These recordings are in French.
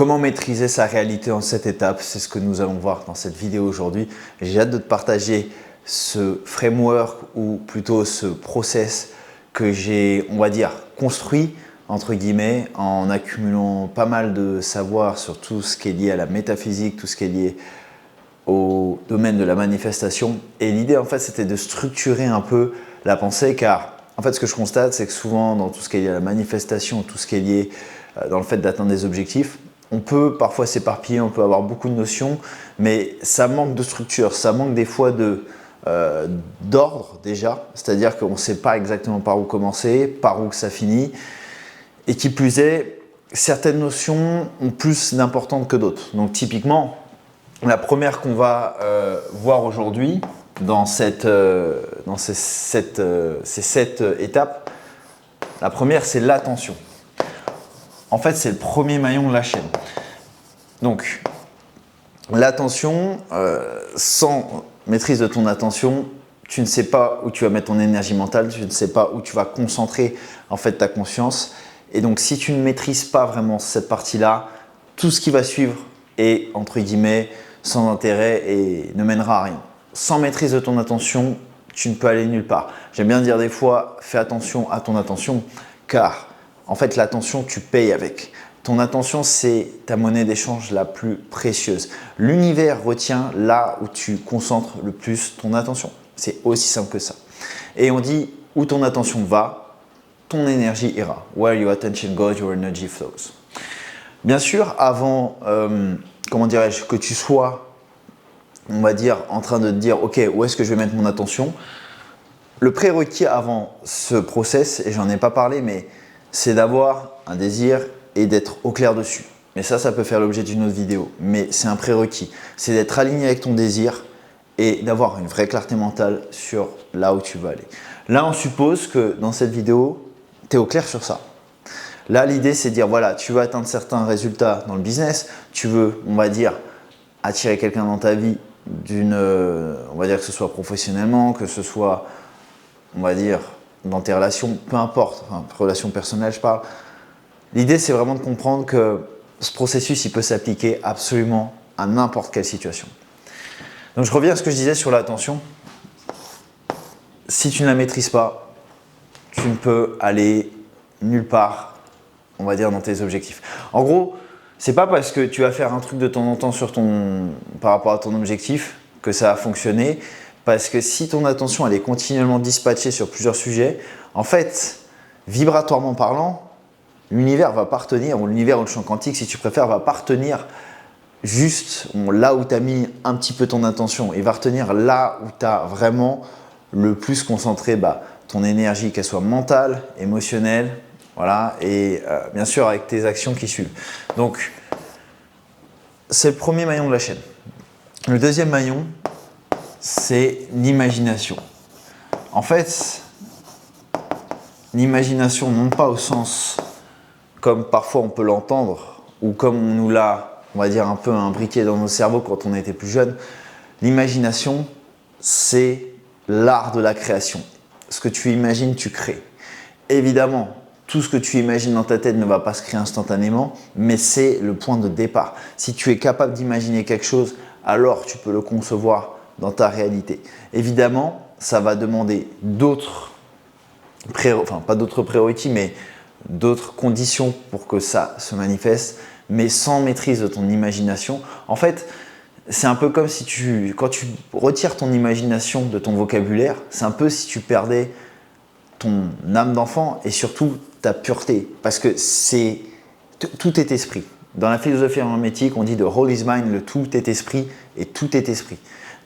Comment maîtriser sa réalité en 7 étapes? C'est ce que nous allons voir dans cette vidéo aujourd'hui. J'ai hâte de te partager ce framework ou plutôt ce process que j'ai, on va dire, construit entre guillemets en accumulant pas mal de savoir sur tout ce qui est lié à la métaphysique, tout ce qui est lié au domaine de la manifestation. Et l'idée en fait c'était de structurer un peu la pensée, car en fait ce que je constate c'est que souvent dans tout ce qui est lié à la manifestation, tout ce qui est lié dans le fait d'atteindre des objectifs, on peut parfois s'éparpiller, on peut avoir beaucoup de notions, mais ça manque de structure, ça manque des fois d'ordre déjà, c'est-à-dire qu'on ne sait pas exactement par où commencer, par où que ça finit, et qui plus est, certaines notions ont plus d'importance que d'autres. Donc typiquement, la première qu'on va voir aujourd'hui dans ces 7 étapes, la première c'est l'attention. En fait, c'est le premier maillon de la chaîne. Donc, l'attention, sans maîtrise de ton attention, tu ne sais pas où tu vas mettre ton énergie mentale, tu ne sais pas où tu vas concentrer en fait ta conscience. Et donc, si tu ne maîtrises pas vraiment cette partie-là, tout ce qui va suivre est entre guillemets sans intérêt et ne mènera à rien. Sans maîtrise de ton attention, tu ne peux aller nulle part. J'aime bien dire des fois, fais attention à ton attention, car en fait, l'attention, tu payes avec. Ton attention, c'est ta monnaie d'échange la plus précieuse. L'univers retient là où tu concentres le plus ton attention. C'est aussi simple que ça. Et on dit, où ton attention va, ton énergie ira. Where your attention goes, your energy flows. Bien sûr, avant, comment dirais-je, que tu sois, on va dire, en train de te dire, ok, où est-ce que je vais mettre mon attention? Le prérequis avant ce process, et j'en ai pas parlé, mais c'est d'avoir un désir et d'être au clair dessus. Mais ça peut faire l'objet d'une autre vidéo. Mais c'est un prérequis. C'est d'être aligné avec ton désir et d'avoir une vraie clarté mentale sur là où tu vas aller. Là, on suppose que dans cette vidéo, tu es au clair sur ça. Là, l'idée, c'est de dire, voilà, tu veux atteindre certains résultats dans le business. Tu veux, on va dire, attirer quelqu'un dans ta vie on va dire que ce soit professionnellement, que ce soit, on va dire, dans tes relations, peu importe, enfin, relations personnelles je parle. L'idée c'est vraiment de comprendre que ce processus il peut s'appliquer absolument à n'importe quelle situation. Donc je reviens à ce que je disais sur l'attention. Si tu ne la maîtrises pas, tu ne peux aller nulle part, on va dire, dans tes objectifs. En gros, c'est pas parce que tu vas faire un truc de temps en temps par rapport à ton objectif que ça va fonctionner. Parce que si ton attention elle est continuellement dispatchée sur plusieurs sujets, en fait, vibratoirement parlant, l'univers va pas retenir, ou l'univers ou le champ quantique, si tu préfères, va pas retenir juste là où tu as mis un petit peu ton attention. Il va retenir là où tu as vraiment le plus concentré ton énergie, qu'elle soit mentale, émotionnelle, voilà, et bien sûr avec tes actions qui suivent. Donc, c'est le premier maillon de la chaîne. Le deuxième maillon, c'est l'imagination. En fait, l'imagination, non pas au sens comme parfois on peut l'entendre ou comme on nous l'a, on va dire, un peu imbriqué dans nos cerveaux quand on était plus jeune. L'imagination, c'est l'art de la création. Ce que tu imagines, tu crées. Évidemment, tout ce que tu imagines dans ta tête ne va pas se créer instantanément, mais c'est le point de départ. Si tu es capable d'imaginer quelque chose, alors tu peux le concevoir dans ta réalité. Évidemment, ça va demander d'autres prérequis, mais d'autres conditions pour que ça se manifeste, mais sans maîtrise de ton imagination. En fait, c'est un peu comme si quand tu retires ton imagination de ton vocabulaire, c'est un peu si tu perdais ton âme d'enfant et surtout ta pureté, parce que tout est esprit. Dans la philosophie hermétique, on dit de whole is mind, le tout est esprit et tout est esprit.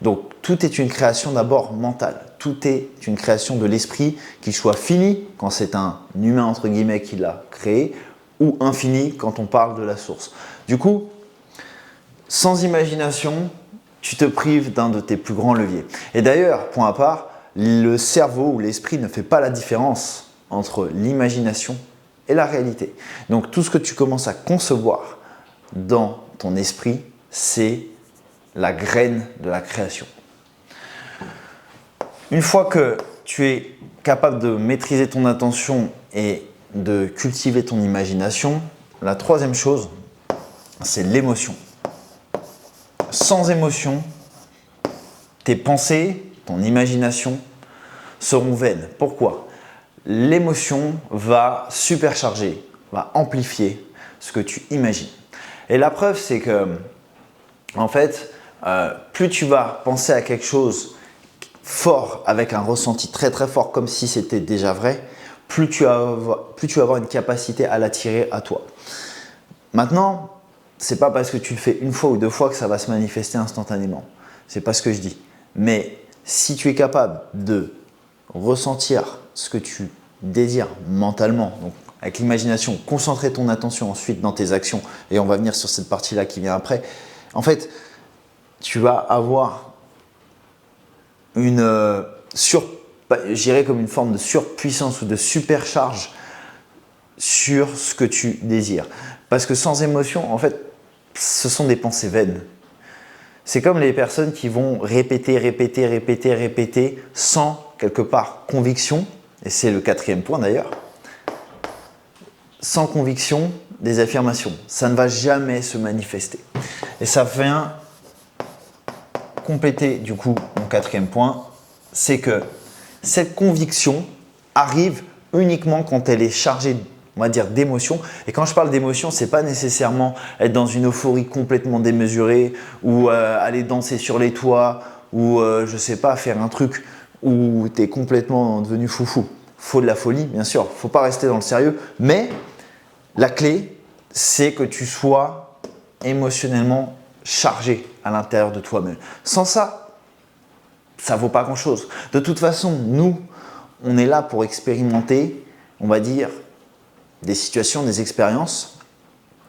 Donc, tout est une création d'abord mentale. Tout est une création de l'esprit, qu'il soit fini quand c'est un humain entre guillemets qui l'a créé, ou infini quand on parle de la source. Du coup, sans imagination, tu te prives d'un de tes plus grands leviers. Et d'ailleurs, point à part, le cerveau ou l'esprit ne fait pas la différence entre l'imagination et la réalité. Donc, tout ce que tu commences à concevoir dans ton esprit, c'est la graine de la création. Une fois que tu es capable de maîtriser ton attention et de cultiver ton imagination, la troisième chose, c'est l'émotion. Sans émotion, tes pensées, ton imagination seront vaines. Pourquoi? L'émotion va supercharger, va amplifier ce que tu imagines. Et la preuve, c'est que, en fait, plus tu vas penser à quelque chose fort, avec un ressenti très très fort, comme si c'était déjà vrai, plus tu vas avoir une capacité à l'attirer à toi. Maintenant, c'est pas parce que tu le fais une fois ou deux fois que ça va se manifester instantanément. C'est pas ce que je dis. Mais si tu es capable de ressentir ce que tu désires mentalement, donc avec l'imagination, concentrer ton attention ensuite dans tes actions, et on va venir sur cette partie-là qui vient après, en fait, tu vas avoir une je dirais comme une forme de surpuissance ou de supercharge sur ce que tu désires. Parce que sans émotion, en fait, ce sont des pensées vaines. C'est comme les personnes qui vont répéter sans quelque part conviction, et c'est le quatrième point d'ailleurs, sans conviction des affirmations. Ça ne va jamais se manifester. Et ça vient compléter du coup mon quatrième point, c'est que cette conviction arrive uniquement quand elle est chargée, on va dire, d'émotion. Et quand je parle d'émotion, c'est pas nécessairement être dans une euphorie complètement démesurée ou aller danser sur les toits ou je sais pas, faire un truc où tu es complètement devenu foufou. Faut de la folie, bien sûr, faut pas rester dans le sérieux, mais la clé, c'est que tu sois émotionnellement chargé à l'intérieur de toi-même. Sans ça, ça vaut pas grand-chose. De toute façon, nous, on est là pour expérimenter, on va dire, des situations, des expériences,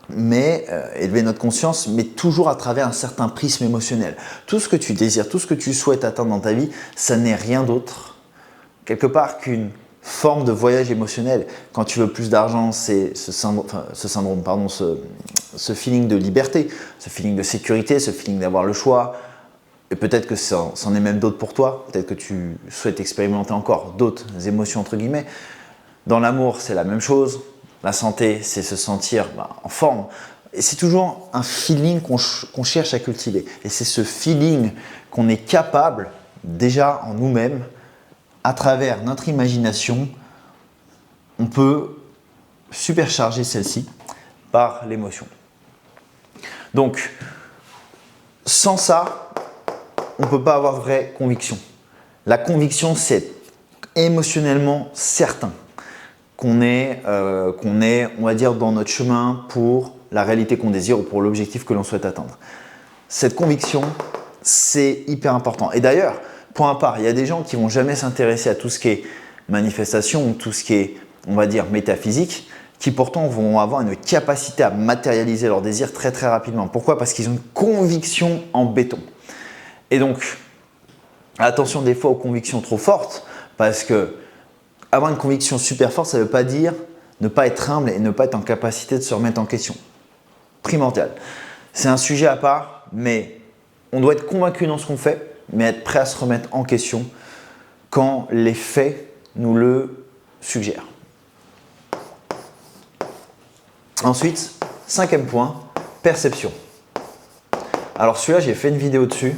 mais élever notre conscience, mais toujours à travers un certain prisme émotionnel. Tout ce que tu désires, tout ce que tu souhaites atteindre dans ta vie, ça n'est rien d'autre, quelque part, qu'une forme de voyage émotionnel. Quand tu veux plus d'argent, c'est ce feeling de liberté, ce feeling de sécurité, ce feeling d'avoir le choix. Et peut-être que c'en est même d'autres pour toi. Peut-être que tu souhaites expérimenter encore d'autres émotions entre guillemets. Dans l'amour, c'est la même chose. La santé, c'est se sentir en forme. Et c'est toujours un feeling qu'on cherche à cultiver. Et c'est ce feeling qu'on est capable, déjà en nous-mêmes, à travers notre imagination, on peut supercharger celle-ci par l'émotion. Donc, sans ça, on ne peut pas avoir vraie conviction. La conviction, c'est émotionnellement certain qu'on est, on va dire, dans notre chemin pour la réalité qu'on désire ou pour l'objectif que l'on souhaite atteindre. Cette conviction, c'est hyper important. Et d'ailleurs, point à part, il y a des gens qui ne vont jamais s'intéresser à tout ce qui est manifestation ou tout ce qui est, on va dire, métaphysique, qui pourtant vont avoir une capacité à matérialiser leurs désirs très très rapidement. Pourquoi? Parce qu'ils ont une conviction en béton. Et donc, attention des fois aux convictions trop fortes, parce que avoir une conviction super forte, ça ne veut pas dire ne pas être humble et ne pas être en capacité de se remettre en question. Primordial. C'est un sujet à part, mais on doit être convaincu dans ce qu'on fait, mais être prêt à se remettre en question quand les faits nous le suggèrent. Ensuite, cinquième point, perception. Alors celui-là, j'ai fait une vidéo dessus.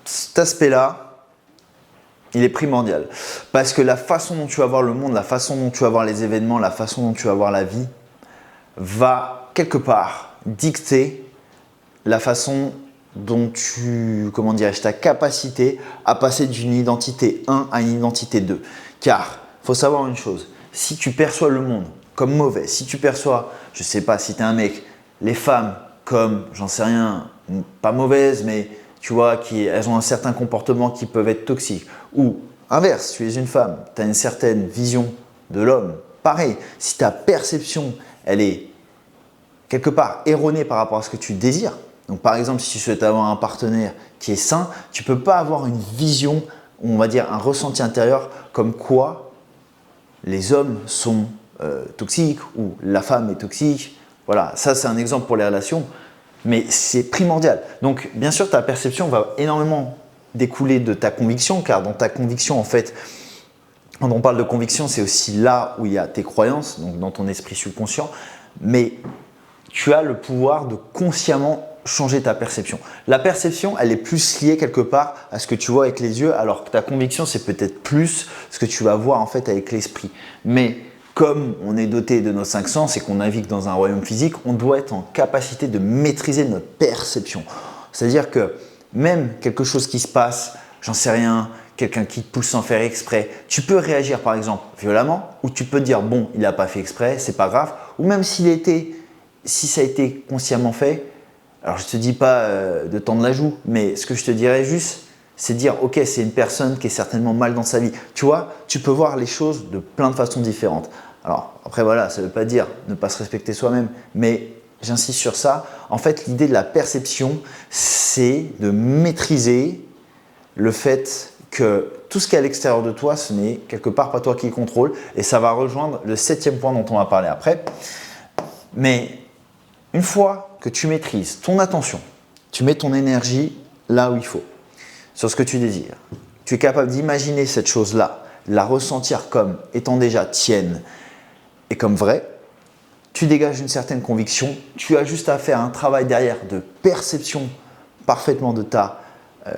Cet aspect-là, il est primordial parce que la façon dont tu vas voir le monde, la façon dont tu vas voir les événements, la façon dont tu vas voir la vie va quelque part dicter la façon dont ta capacité à passer d'une identité 1 à une identité 2. Car il faut savoir une chose, si tu perçois le monde comme mauvais, si tu perçois, je ne sais pas, si tu es un mec, les femmes comme, j'en sais rien, pas mauvaises, mais tu vois, elles ont un certain comportement qui peuvent être toxiques. Ou inverse, tu es une femme, tu as une certaine vision de l'homme. Pareil, si ta perception, elle est quelque part erronée par rapport à ce que tu désires, donc par exemple, si tu souhaites avoir un partenaire qui est sain, tu ne peux pas avoir une vision, on va dire un ressenti intérieur comme quoi les hommes sont toxiques ou la femme est toxique. Voilà, ça c'est un exemple pour les relations. Mais c'est primordial. Donc, bien sûr, ta perception va énormément découler de ta conviction, car dans ta conviction, en fait, Quand on parle de conviction, c'est aussi là où il y a tes croyances, donc dans ton esprit subconscient, mais tu as le pouvoir de consciemment changer ta perception. La perception, elle est plus liée quelque part à ce que tu vois avec les yeux, alors que ta conviction, c'est peut-être plus ce que tu vas voir en fait avec l'esprit. Mais comme on est doté de nos 5 sens et qu'on navigue dans un royaume physique, on doit être en capacité de maîtriser notre perception. C'est-à-dire que même quelque chose qui se passe, j'en sais rien, quelqu'un qui te pousse sans faire exprès, tu peux réagir par exemple violemment, ou tu peux te dire bon, il n'a pas fait exprès, c'est pas grave, ou même si ça a été consciemment fait, alors je ne te dis pas de tendre la joue, mais ce que je te dirais juste, c'est dire ok, c'est une personne qui est certainement mal dans sa vie. Tu vois, tu peux voir les choses de plein de façons différentes. Alors après voilà, ça ne veut pas dire ne pas se respecter soi-même, mais j'insiste sur ça. En fait, l'idée de la perception, c'est de maîtriser le fait que tout ce qui est à l'extérieur de toi, ce n'est quelque part pas toi qui le contrôle. Et ça va rejoindre le 7e point dont on va parler après. Mais une fois que tu maîtrises ton attention, tu mets ton énergie là où il faut, sur ce que tu désires. Tu es capable d'imaginer cette chose-là, de la ressentir comme étant déjà tienne et comme vraie. Tu dégages une certaine conviction. Tu as juste à faire un travail derrière de perception parfaitement de ta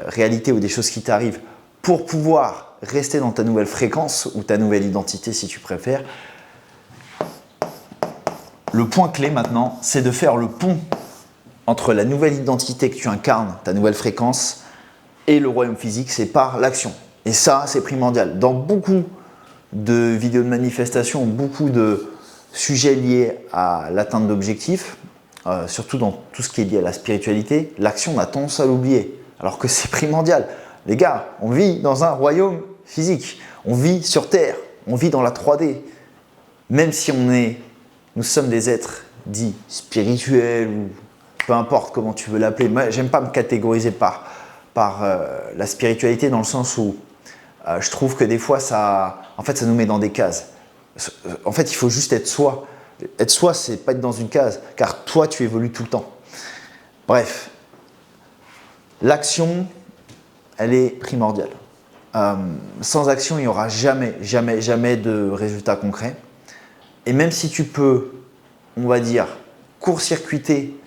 réalité ou des choses qui t'arrivent pour pouvoir rester dans ta nouvelle fréquence ou ta nouvelle identité si tu préfères. Le point clé maintenant, c'est de faire le pont entre la nouvelle identité que tu incarnes, ta nouvelle fréquence, et le royaume physique, c'est par l'action. Et ça, c'est primordial. Dans beaucoup de vidéos de manifestation, beaucoup de sujets liés à l'atteinte d'objectifs, surtout dans tout ce qui est lié à la spiritualité, l'action, on a tendance à l'oublier, alors que c'est primordial. Les gars, on vit dans un royaume physique, on vit sur Terre, on vit dans la 3D. Même si nous sommes des êtres dits spirituels ou peu importe comment tu veux l'appeler. Moi, j'aime pas me catégoriser par la spiritualité dans le sens où je trouve que des fois, ça nous met dans des cases. En fait, il faut juste être soi. Être soi, c'est pas être dans une case, car toi, tu évolues tout le temps. Bref, l'action, elle est primordiale. Sans action, il n'y aura jamais de résultat concret. Et même si tu peux, on va dire, court-circuiter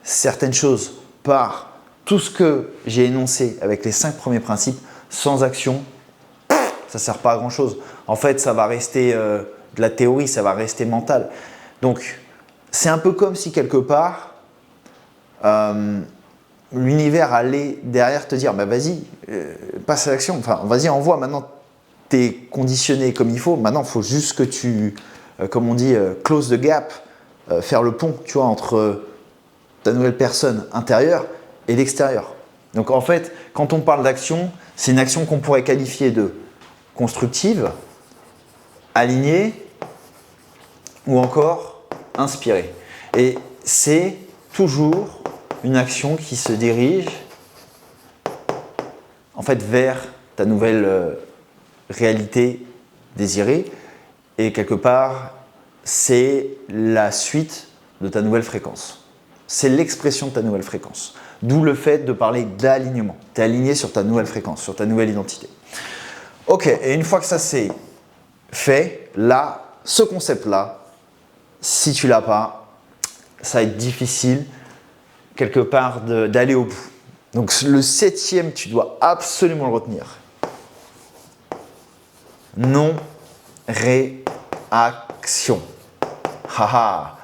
certaines choses par tout ce que j'ai énoncé avec les 5 premiers principes, sans action, ça ne sert pas à grand chose. En fait, ça va rester de la théorie, ça va rester mental. Donc, c'est un peu comme si quelque part, l'univers allait derrière te dire bah, vas-y, passe à l'action, enfin, vas-y, envoie, maintenant tu es conditionné comme il faut, maintenant il faut juste que tu, comme on dit, close the gap, faire le pont, tu vois, entre ta nouvelle personne intérieure et l'extérieur. Donc en fait, quand on parle d'action, c'est une action qu'on pourrait qualifier de constructive, alignée ou encore inspirée. Et c'est toujours une action qui se dirige en fait vers ta nouvelle réalité désirée et quelque part c'est la suite de ta nouvelle fréquence. C'est l'expression de ta nouvelle fréquence. D'où le fait de parler d'alignement. Tu es aligné sur ta nouvelle fréquence, sur ta nouvelle identité. Ok, et une fois que ça c'est fait, là, ce concept-là, si tu ne l'as pas, ça va être difficile quelque part d'aller au bout. Donc le 7e, tu dois absolument le retenir. Non-réaction. Haha.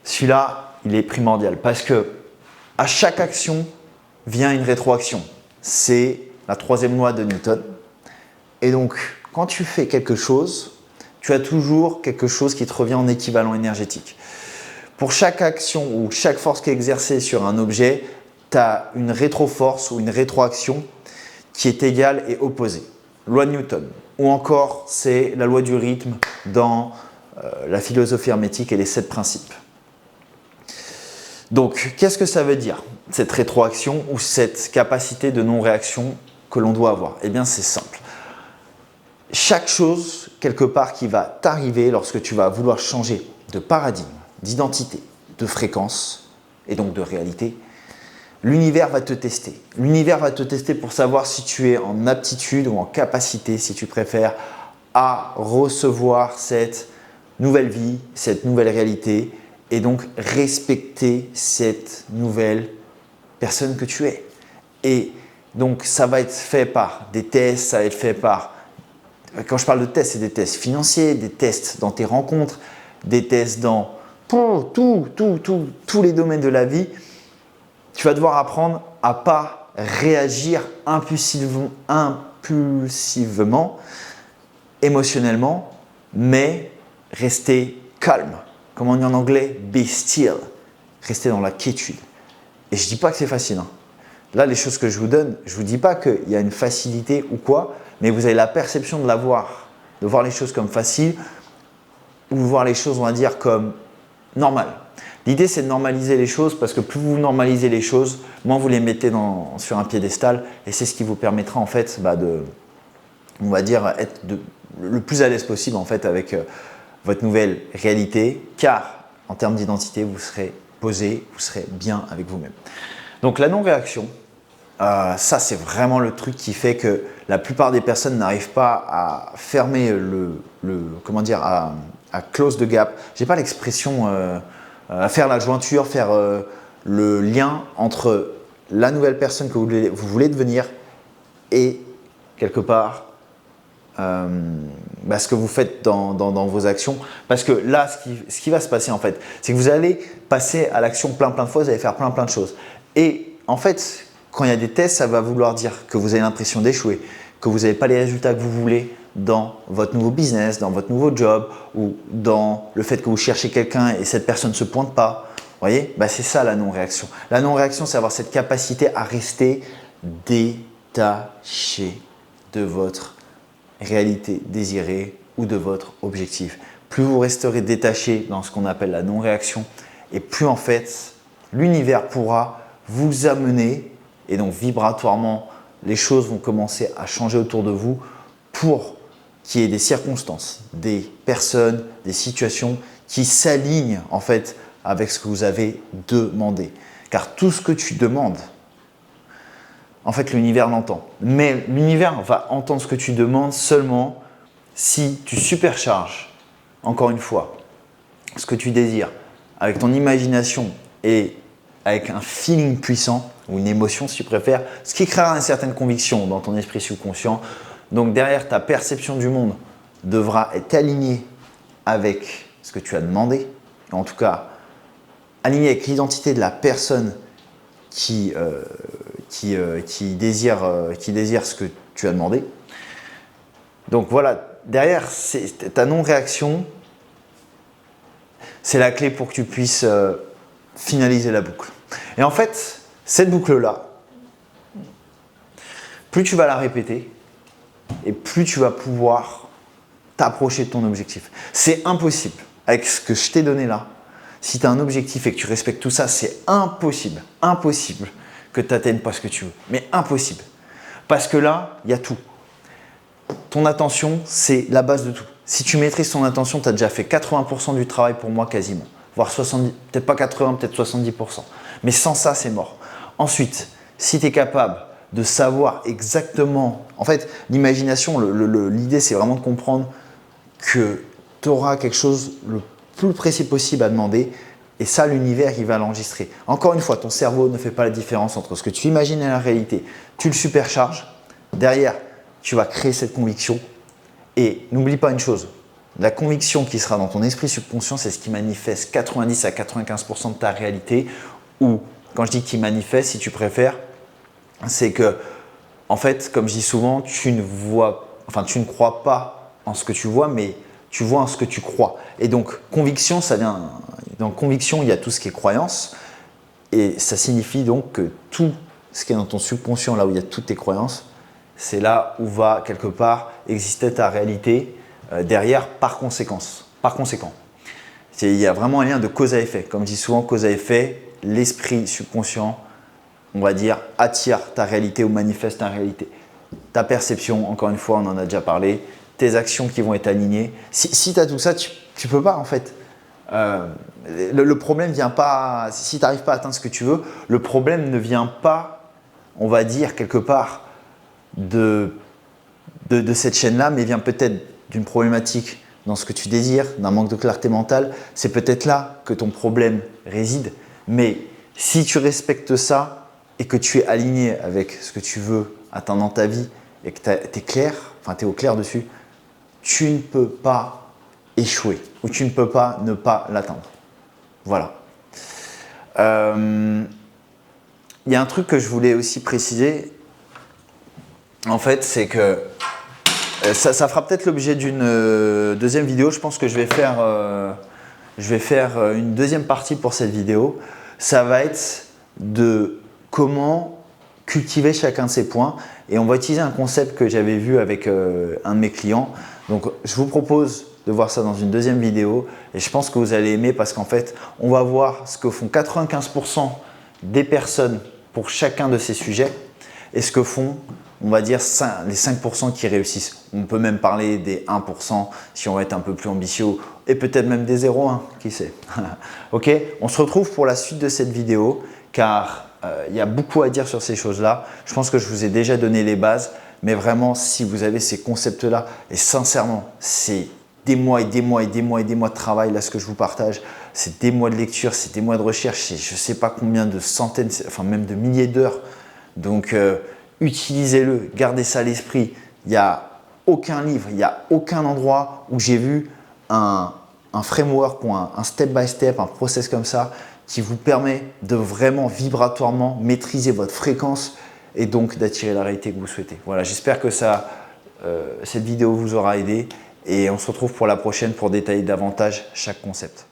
Celui-là, il est primordial parce que à chaque action vient une rétroaction. C'est la 3e loi de Newton. Et donc, quand tu fais quelque chose, tu as toujours quelque chose qui te revient en équivalent énergétique. Pour chaque action ou chaque force qui est exercée sur un objet, tu as une rétroforce ou une rétroaction qui est égale et opposée. Loi de Newton. Ou encore, c'est la loi du rythme dans la philosophie hermétique et les 7 principes. Donc, qu'est-ce que ça veut dire, cette rétroaction ou cette capacité de non-réaction que l'on doit avoir? Eh bien, c'est simple. Chaque chose, quelque part, qui va t'arriver lorsque tu vas vouloir changer de paradigme, d'identité, de fréquence et donc de réalité, l'univers va te tester. L'univers va te tester pour savoir si tu es en aptitude ou en capacité, si tu préfères, à recevoir cette nouvelle vie, cette nouvelle réalité et donc respecter cette nouvelle personne que tu es. Et donc, ça va être fait par des tests, ça va être fait par… Quand je parle de tests, c'est des tests financiers, des tests dans tes rencontres, des tests dans tous les domaines de la vie. Tu vas devoir apprendre à ne pas réagir impulsivement, émotionnellement, mais rester calme. Comme on dit en anglais, be still. Rester dans la quiétude. Et je ne dis pas que c'est facile. Hein. Là, les choses que je vous donne, je ne vous dis pas qu'il y a une facilité ou quoi, mais vous avez la perception de voir les choses comme faciles ou voir les choses, on va dire, comme normales. L'idée, c'est de normaliser les choses parce que plus vous normalisez les choses, moins vous les mettez sur un piédestal et c'est ce qui vous permettra en fait de, on va dire, être le plus à l'aise possible en fait avec votre nouvelle réalité, car en termes d'identité, vous serez posé, vous serez bien avec vous-même. Donc la non-réaction, ça c'est vraiment le truc qui fait que la plupart des personnes n'arrivent pas à fermer comment dire, à close the gap. J'ai pas l'expression à faire la jointure, faire le lien entre la nouvelle personne que vous voulez devenir et quelque part ce que vous faites dans vos actions. Parce que là, ce qui va se passer en fait, c'est que vous allez passer à l'action plein de fois, vous allez faire plein de choses. Et en fait, quand il y a des tests, ça va vouloir dire que vous avez l'impression d'échouer, que vous n'avez pas les résultats que vous voulez dans votre nouveau business, dans votre nouveau job ou dans le fait que vous cherchez quelqu'un et cette personne ne se pointe pas. Vous voyez, c'est ça la non-réaction. La non-réaction, c'est avoir cette capacité à rester détaché de votre réalité désirée ou de votre objectif. Plus vous resterez détaché dans ce qu'on appelle la non-réaction et plus en fait l'univers pourra vous amener et donc vibratoirement les choses vont commencer à changer autour de vous pour qu'il y ait des circonstances, des personnes, des situations qui s'alignent en fait avec ce que vous avez demandé. Car tout ce que tu demandes, en fait, l'univers l'entend. Mais l'univers va entendre ce que tu demandes seulement si tu supercharges, encore une fois, ce que tu désires avec ton imagination et avec un feeling puissant ou une émotion si tu préfères, ce qui créera une certaine conviction dans ton esprit subconscient. Donc derrière, ta perception du monde devra être alignée avec ce que tu as demandé, en tout cas alignée avec l'identité de la personne qui désire ce que tu as demandé. Donc voilà, derrière, ta non-réaction, c'est la clé pour que tu puisses finaliser la boucle. Et en fait, cette boucle-là, plus tu vas la répéter et plus tu vas pouvoir t'approcher de ton objectif. C'est impossible, avec ce que je t'ai donné là, si tu as un objectif et que tu respectes tout ça, c'est impossible que tu n'atteignes pas ce que tu veux. Mais impossible. Parce que là, il y a tout. Ton attention, c'est la base de tout. Si tu maîtrises ton attention, tu as déjà fait 80% du travail pour moi quasiment. Voire 70, peut-être pas 80, peut-être 70%. Mais sans ça, c'est mort. Ensuite, si tu es capable de savoir exactement… En fait, l'imagination, l'idée, c'est vraiment de comprendre que tu auras quelque chose le plus précis possible à demander. Et ça, l'univers, il va l'enregistrer. Encore une fois, ton cerveau ne fait pas la différence entre ce que tu imagines et la réalité. Tu le supercharges. Derrière, tu vas créer cette conviction. Et n'oublie pas une chose, la conviction qui sera dans ton esprit subconscient, c'est ce qui manifeste 90 à 95% de ta réalité. Ou, quand je dis qui manifeste, si tu préfères, c'est que, en fait, comme je dis souvent, tu ne crois pas en ce que tu vois, mais tu vois en ce que tu crois. Et donc, conviction, ça vient… Dans conviction, il y a tout ce qui est croyance. Et ça signifie donc que tout ce qui est dans ton subconscient, là où il y a toutes tes croyances, c'est là où va quelque part exister ta réalité derrière par conséquent. Il y a vraiment un lien de cause à effet. Comme je dis souvent, cause à effet, l'esprit subconscient, on va dire, attire ta réalité ou manifeste ta réalité. Ta perception, encore une fois, on en a déjà parlé, tes actions qui vont être alignées. Si tu as tout ça, tu ne peux pas en fait le problème vient pas, si tu n'arrives pas à atteindre ce que tu veux, le problème ne vient pas, on va dire, quelque part de cette chaîne-là, mais vient peut-être d'une problématique dans ce que tu désires, d'un manque de clarté mentale. C'est peut-être là que ton problème réside. Mais si tu respectes ça et que tu es aligné avec ce que tu veux atteindre dans ta vie et que tu es clair, enfin tu es au clair dessus, tu ne peux pas échouer ou tu ne peux pas ne pas l'atteindre. Voilà. Il y a un truc que je voulais aussi préciser, en fait, c'est que ça fera peut-être l'objet d'une deuxième vidéo. Je pense que je vais faire une deuxième partie pour cette vidéo. Ça va être de comment cultiver chacun de ces points et on va utiliser un concept que j'avais vu avec un de mes clients. Donc, je vous propose de voir ça dans une deuxième vidéo et je pense que vous allez aimer parce qu'en fait, on va voir ce que font 95% des personnes pour chacun de ces sujets et ce que font, on va dire, les 5% qui réussissent. On peut même parler des 1% si on va être un peu plus ambitieux et peut-être même des 0,1, qui sait. Ok, on se retrouve pour la suite de cette vidéo car il y a beaucoup à dire sur ces choses-là. Je pense que je vous ai déjà donné les bases, mais vraiment, si vous avez ces concepts-là, et sincèrement, c'est des mois et des mois et des mois et des mois de travail, là, ce que je vous partage, c'est des mois de lecture, c'est des mois de recherche, c'est je ne sais pas combien de centaines, enfin même de milliers d'heures. Donc, utilisez-le, gardez ça à l'esprit. Il n'y a aucun livre, il n'y a aucun endroit où j'ai vu un framework ou un step-by-step, un process comme ça qui vous permet de vraiment vibratoirement maîtriser votre fréquence et donc d'attirer la réalité que vous souhaitez. Voilà, j'espère que cette vidéo vous aura aidé et on se retrouve pour la prochaine pour détailler davantage chaque concept.